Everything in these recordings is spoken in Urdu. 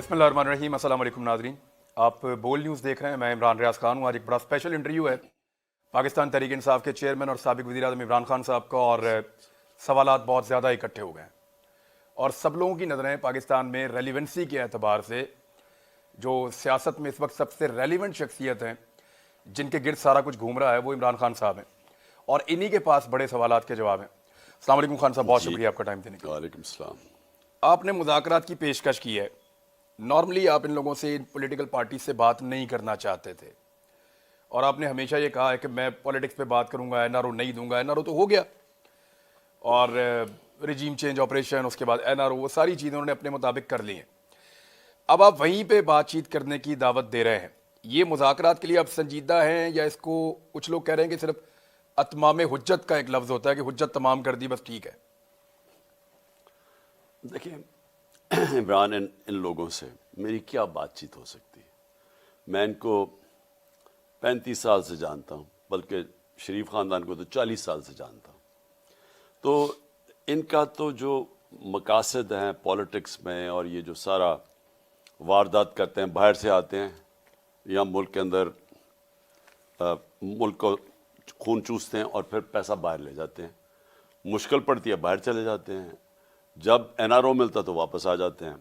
بسم اللہ الرحمن الرحیم. السلام علیکم ناظرین, آپ بول نیوز دیکھ رہے ہیں. میں عمران ریاض خان ہوں. آج ایک بڑا اسپیشل انٹرویو ہے پاکستان تحریک انصاف کے چیئرمین اور سابق وزیر اعظم عمران خان صاحب کا, اور سوالات بہت زیادہ اکٹھے ہو گئے ہیں اور سب لوگوں کی نظریں پاکستان میں ریلیونسی کے اعتبار سے جو سیاست میں اس وقت سب سے ریلیونٹ شخصیت ہیں جن کے گرد سارا کچھ گھوم رہا ہے وہ عمران خان صاحب ہیں, اور انہی کے پاس بڑے سوالات کے جواب ہیں. السلام علیکم خان صاحب, بہت شکریہ آپ کا ٹائم دینے کے لیے. وعلیکم السلام. آپ نے مذاکرات کی پیشکش کی ہے. نارملی آپ ان لوگوں سے پولیٹیکل پارٹی سے بات نہیں کرنا چاہتے تھے, اور آپ نے ہمیشہ یہ کہا ہے کہ میں پولیٹکس پہ بات کروں گا, این آر او نہیں دوں گا. این آر او تو ہو گیا, اور رجیم چینج آپریشن, اس کے بعد این آر او, وہ ساری چیزیں انہوں نے اپنے مطابق کر لی ہیں. اب آپ وہیں پہ بات چیت کرنے کی دعوت دے رہے ہیں. یہ مذاکرات کے لیے آپ سنجیدہ ہیں, یا اس کو کچھ لوگ کہہ رہے ہیں کہ صرف اتمام حجت کا ایک لفظ ہوتا ہے کہ حجت تمام کر دی بس ٹھیک ہے؟ دیکھیں عمران, ان لوگوں سے میری کیا بات چیت ہو سکتی ہے؟ میں ان کو 35 سال سے جانتا ہوں, بلکہ شریف خاندان کو تو 40 سال سے جانتا ہوں. تو ان کا تو جو مقاصد ہیں پولیٹکس میں, اور یہ جو سارا واردات کرتے ہیں, باہر سے آتے ہیں یا ملک کے اندر ملک کو خون چوستے ہیں اور پھر پیسہ باہر لے جاتے ہیں. مشکل پڑتی ہے باہر چلے جاتے ہیں, جب این آر او ملتا تو واپس آ جاتے ہیں.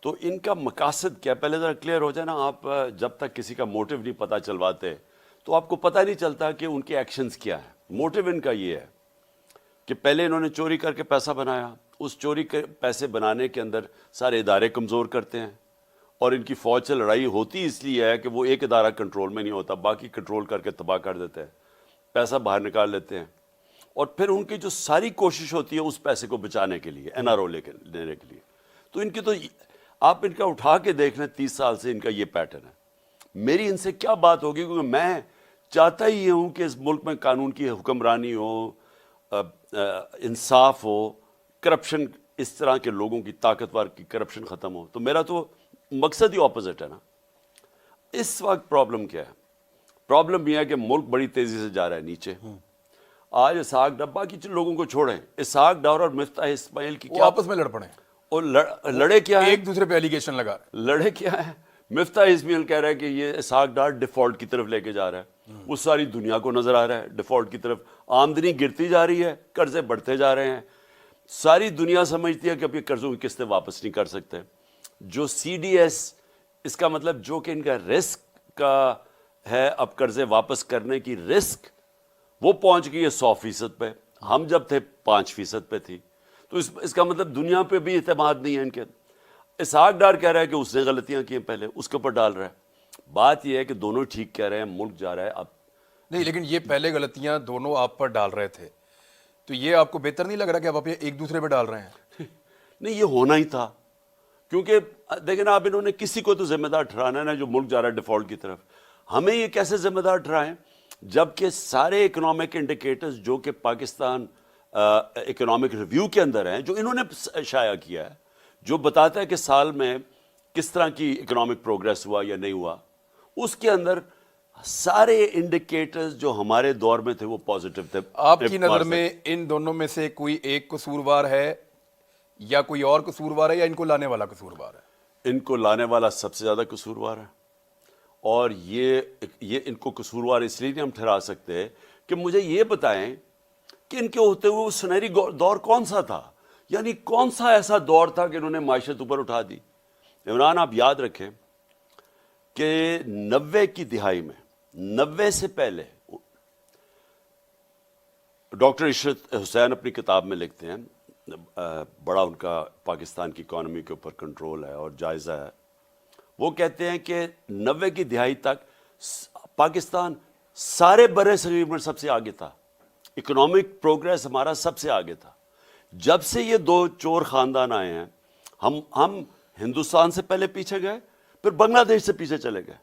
تو ان کا مقاصد کیا, پہلے ذرا کلیئر ہو جائے نا. آپ جب تک کسی کا موٹیو نہیں پتہ چلواتے تو آپ کو پتہ نہیں چلتا کہ ان کے ایکشنز کیا ہیں. موٹیو ان کا یہ ہے کہ پہلے انہوں نے چوری کر کے پیسہ بنایا, اس چوری کے پیسے بنانے کے اندر سارے ادارے کمزور کرتے ہیں, اور ان کی فوج سے لڑائی ہوتی اس لیے ہے کہ وہ ایک ادارہ کنٹرول میں نہیں ہوتا, باقی کنٹرول کر کے تباہ کر دیتے ہیں, پیسہ باہر نکال لیتے ہیں. اور پھر ان کی جو ساری کوشش ہوتی ہے اس پیسے کو بچانے کے لیے, این آر او لینے کے لیے. تو ان کی تو آپ ان کا اٹھا کے دیکھ لیں, 30 سال سے ان کا یہ پیٹرن ہے. میری ان سے کیا بات ہوگی, کیونکہ میں چاہتا ہی یہ ہوں کہ اس ملک میں قانون کی حکمرانی ہو, انصاف ہو, کرپشن, اس طرح کے لوگوں کی طاقتور کی کرپشن ختم ہو. تو میرا تو مقصد ہی اپوزٹ ہے نا. اس وقت پرابلم کیا ہے؟ پرابلم یہ ہے کہ ملک بڑی تیزی سے جا رہا ہے نیچے. آج اسحاق ڈار, باقی لوگوں کو چھوڑیں, اسحاق ڈار اور مفتاح اسماعیل کی کیا آپس میں لڑ پڑے, اور لڑے کیا ہیں؟ ایک دوسرے پہ ایلیگیشن لگا رہے ہیں. لڑے کیا ہے؟ مفتاح اسماعیل کہہ رہا ہے کہ یہ اسحاق ڈار ڈیفالٹ کی طرف لے کے جا رہا ہے. وہ ساری دنیا کو نظر آ رہا ہے ڈیفالٹ کی طرف. آمدنی گرتی جا رہی ہے, قرضے بڑھتے جا رہے ہیں. ساری دنیا سمجھتی ہے کہ اب یہ قرضوں کی قسطیں واپس نہیں کر سکتے. جو سی ڈی ایس, اس کا مطلب جو کہ ان کا رسک کا ہے, اب قرضے واپس کرنے کی رسک, وہ پہنچ گئی ہے 100% پہ. ہم جب تھے 5% پہ تھی. تو اس کا مطلب دنیا پہ بھی اعتماد نہیں ہے ان کے. اسحاق ڈار کہہ رہا ہے کہ اس نے غلطیاں کی ہیں, پہلے اس کے اوپر ڈال رہا ہے. بات یہ ہے کہ دونوں ٹھیک کہہ رہے ہیں, ملک جا رہا ہے اب. نہیں, لیکن یہ پہلے غلطیاں دونوں آپ پر ڈال رہے تھے, تو یہ آپ کو بہتر نہیں لگ رہا کہ اب آپ ایک دوسرے پہ ڈال رہے ہیں؟ نہیں, یہ ہونا ہی تھا, کیونکہ دیکھیں نا, اب انہوں نے کسی کو تو ذمہ دار ٹھہرانا ہے نا, جو ملک جا رہا ہے ڈیفالٹ کی طرف. ہمیں یہ کیسے ذمہ دار ٹھہرائیں جبکہ سارے اکنامک انڈیکیٹرز جو کہ پاکستان اکنامک ریویو کے اندر ہیں, جو انہوں نے شائع کیا ہے, جو بتاتا ہے کہ سال میں کس طرح کی اکنامک پروگریس ہوا یا نہیں ہوا, اس کے اندر سارے انڈیکیٹرز جو ہمارے دور میں تھے وہ پازیٹیو تھے. آپ کی نظر میں ان دونوں میں سے کوئی ایک قصوروار ہے, یا کوئی اور قصوروار ہے, یا ان کو لانے والا قصوروار ہے؟ ان کو لانے والا سب سے زیادہ قصوروار ہے. اور یہ ان کو قصوروار اس لیے نہیں ہم ٹھہرا سکتے کہ مجھے یہ بتائیں کہ ان کے ہوتے ہوئے وہ سنہری دور کون سا تھا, یعنی کون سا ایسا دور تھا کہ انہوں نے معیشت اوپر اٹھا دی. عمران, آپ یاد رکھیں کہ 90 کی دہائی میں, 90 سے پہلے, ڈاکٹر عشرت حسین اپنی کتاب میں لکھتے ہیں, بڑا ان کا پاکستان کی اکانومی کے اوپر کنٹرول ہے اور جائزہ ہے. وہ کہتے ہیں کہ 90 کی دہائی تک پاکستان سارے برے صغیر میں سب سے آگے تھا, اکنامک پروگریس ہمارا سب سے آگے تھا. جب سے یہ دو چور خاندان آئے ہیں, ہم ہندوستان سے پہلے پیچھے گئے, پھر بنگلہ دیش سے پیچھے چلے گئے.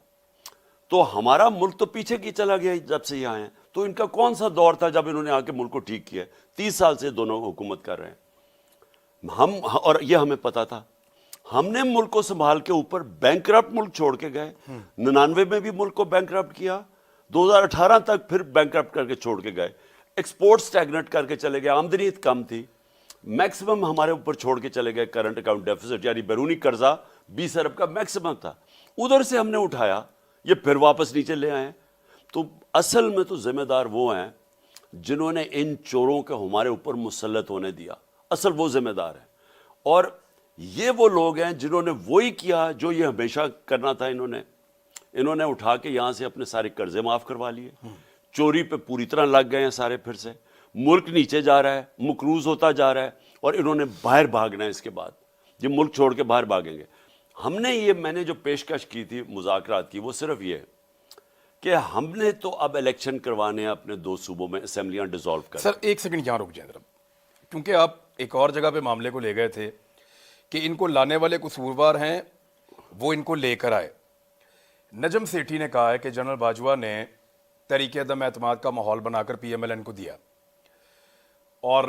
تو ہمارا ملک تو پیچھے کی چلا گیا جب سے یہ آئے ہیں. تو ان کا کون سا دور تھا جب انہوں نے آ کے ملک کو ٹھیک کیا؟ 30 سال سے دونوں حکومت کر رہے ہیں. اور یہ ہمیں پتا تھا. ہم نے ملک کو سنبھال کے اوپر بینکرپٹ ملک چھوڑ کے گئے. 99 میں بھی ملک کو بینکرپٹ کیا, 2018 تک پھر بینکرپٹ کر کے چھوڑ کے گئے. ایکسپورٹ سٹیگنٹ کر کے چلے گئے, آمدنی کم تھی, میکسیمم ہمارے اوپر چھوڑ کے چلے گئے کرنٹ اکاؤنٹ ڈیفیسٹ, یعنی بیرونی قرضہ 20 ارب کا میکسیمم تھا, ادھر سے ہم نے اٹھایا, یہ پھر واپس نیچے لے آئے. تو اصل میں تو ذمہ دار وہ ہیں جنہوں نے ان چوروں کو ہمارے اوپر مسلط ہونے دیا, اصل وہ ذمہ دار ہیں. اور یہ وہ لوگ ہیں جنہوں نے وہی کیا جو یہ ہمیشہ کرنا تھا. انہوں نے اٹھا کے یہاں سے اپنے سارے قرضے معاف کروا لیے, چوری پہ پوری طرح لگ گئے ہیں سارے. پھر سے ملک نیچے جا رہا ہے, مقروض ہوتا جا رہا ہے, اور انہوں نے باہر بھاگنا ہے. اس کے بعد یہ ملک چھوڑ کے باہر بھاگیں گے. میں نے جو پیشکش کی تھی مذاکرات کی, وہ صرف یہ کہ ہم نے تو اب الیکشن کروانے ہیں اپنے 2 صوبوں میں, اسمبلیاں ڈیزالو کر. سر ایک سیکنڈ یہاں رک جائیں ذرا, کیونکہ آپ ایک اور جگہ پہ معاملے کو لے گئے تھے کہ ان کو لانے والے قصوروار ہیں, وہ ان کو لے کر آئے. نجم سیٹھی نے کہا ہے کہ جنرل باجوہ نے تحریک عدم اعتماد کا ماحول بنا کر پی ایم ایل این کو دیا, اور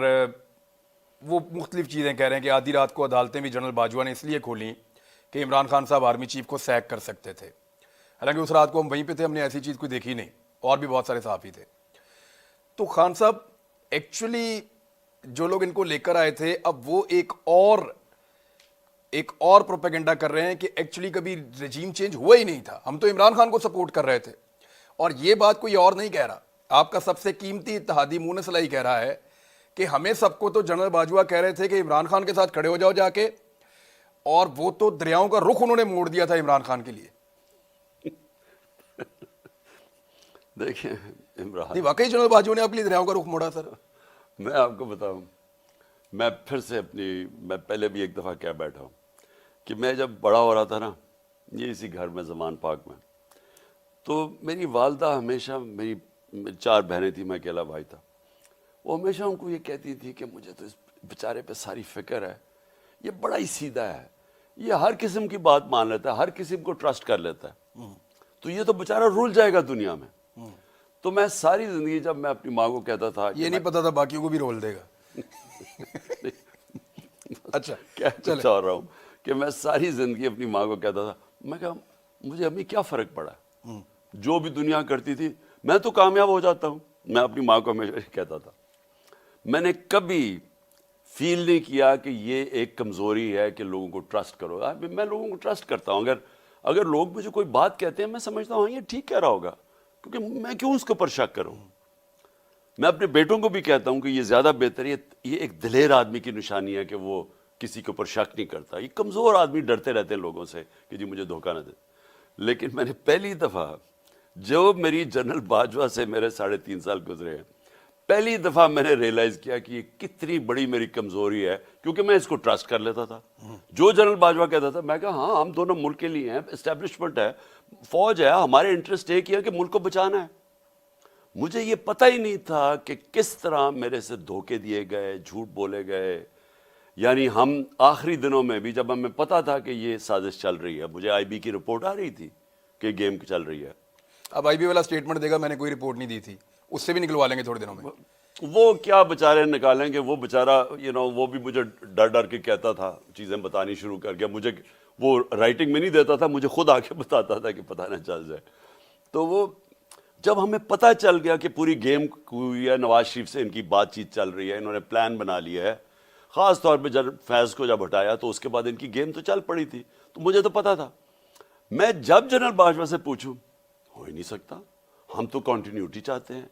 وہ مختلف چیزیں کہہ رہے ہیں کہ آدھی رات کو عدالتیں بھی جنرل باجوہ نے اس لیے کھولیں کہ عمران خان صاحب آرمی چیف کو سیک کر سکتے تھے. حالانکہ اس رات کو ہم وہیں پہ تھے, ہم نے ایسی چیز کوئی دیکھی نہیں, اور بھی بہت سارے صحافی تھے. تو خان صاحب ایکچولی جو لوگ ان کو لے کر آئے تھے, اب وہ ایک اور پروپیگنڈا کر رہے ہیں کہ ایکچولی کبھی رجیم چینج ہوا ہی نہیں تھا, ہم تو عمران خان کو سپورٹ کر رہے تھے. اور یہ بات کوئی اور نہیں کہہ رہا, آپ کا سب سے قیمتی اتحادی مونس صلاحی کہہ رہا ہے کہ ہمیں سب کو تو جنرل باجوہ کہہ رہے تھے کہ عمران خان کے ساتھ کھڑے ہو جاؤ جا کے, اور وہ تو دریاؤں کا رخ انہوں نے موڑ دیا تھا عمران خان کے لیے. دیکھیں عمران, نہیں واقعی جنرل باجوہ نے آپ کے لیے دریاؤں کا رخ موڑا. سر میں آپ کو بتاؤں, میں پھر سے میں پہلے بھی ایک دفعہ کہہ بیٹھا ہوں کہ میں جب بڑا ہو رہا تھا نا, یہ اسی گھر میں زمان پاک میں, تو میری والدہ ہمیشہ, میری 4 بہنیں تھیں, میں اکیلا بھائی تھا, وہ ہمیشہ ان کو یہ کہتی تھی کہ مجھے تو اس بیچارے پہ ساری فکر ہے, یہ بڑا ہی سیدھا ہے, یہ ہر قسم کی بات مان لیتا ہے, ہر قسم کو ٹرسٹ کر لیتا ہے, تو یہ تو بیچارہ رول جائے گا دنیا میں. تو میں ساری زندگی جب میں اپنی ماں کو کہتا تھا, یہ نہیں پتا تھا باقیوں کو بھی رول دے گا. اچھا کہنا چاہ رہا ہوں کہ میں ساری زندگی اپنی ماں کو کہتا تھا, میں کہا مجھے امی کیا فرق پڑا, جو بھی دنیا کرتی تھی میں تو کامیاب ہو جاتا ہوں. میں اپنی ماں کو ہمیشہ کہتا تھا. میں نے کبھی فیل نہیں کیا کہ یہ ایک کمزوری ہے کہ لوگوں کو ٹرسٹ کرو. میں لوگوں کو ٹرسٹ کرتا ہوں, اگر لوگ مجھے کوئی بات کہتے ہیں میں سمجھتا ہوں یہ ٹھیک کہہ رہا ہوگا, کیونکہ میں کیوں اس کے اوپر شک کروں. میں اپنے بیٹوں کو بھی کہتا ہوں کہ یہ زیادہ بہتر ہے, یہ ایک دلیر آدمی کی نشانی ہے کہ وہ کسی کے اوپر شک نہیں کرتا. یہ کمزور آدمی ڈرتے رہتے ہیں لوگوں سے کہ جی مجھے دھوکہ نہ دے. لیکن میں نے پہلی دفعہ, جو میری جنرل باجوہ سے میرے 3.5 سال گزرے ہیں, پہلی دفعہ میں نے ریئلائز کیا کہ یہ کتنی بڑی میری کمزوری ہے, کیونکہ میں اس کو ٹرسٹ کر لیتا تھا. جو جنرل باجوہ کہتا تھا میں کہا ہاں ہم دونوں ملک کے لیے ہیں, اسٹیبلشمنٹ ہے, فوج ہے, ہمارے انٹرسٹ ایک ہی ہے کہ ملک کو بچانا ہے. مجھے یہ پتہ ہی نہیں تھا کہ کس طرح میرے سے دھوکے دیے گئے, جھوٹ بولے گئے. یعنی ہم آخری دنوں میں بھی جب ہمیں پتہ تھا کہ یہ سازش چل رہی ہے, مجھے آئی بی کی رپورٹ آ رہی تھی کہ گیم چل رہی ہے. اب آئی بی والا سٹیٹمنٹ دے گا میں نے کوئی رپورٹ نہیں دی تھی, اس سے بھی نکلوا لیں گے تھوڑے دنوں میں. وہ کیا بیچارے نکالیں گے, وہ بیچارہ وہ بھی مجھے ڈر ڈر کے کہتا تھا, چیزیں بتانی شروع کر گیا. مجھے وہ رائٹنگ میں نہیں دیتا تھا, مجھے خود آ کے بتاتا تھا کہ پتہ نہ چل جائے. تو وہ جب ہمیں پتہ چل گیا کہ پوری گیم ہوئی ہے, نواز شریف سے ان کی بات چیت چل رہی ہے, انہوں نے پلان بنا لیا ہے, خاص طور پہ جب فیض کو جب ہٹایا تو اس کے بعد ان کی گیم تو چل پڑی تھی. تو مجھے تو پتہ تھا. میں جب جنرل باجوہ سے پوچھوں, ہو ہی نہیں سکتا, ہم تو کنٹینیوٹی چاہتے ہیں,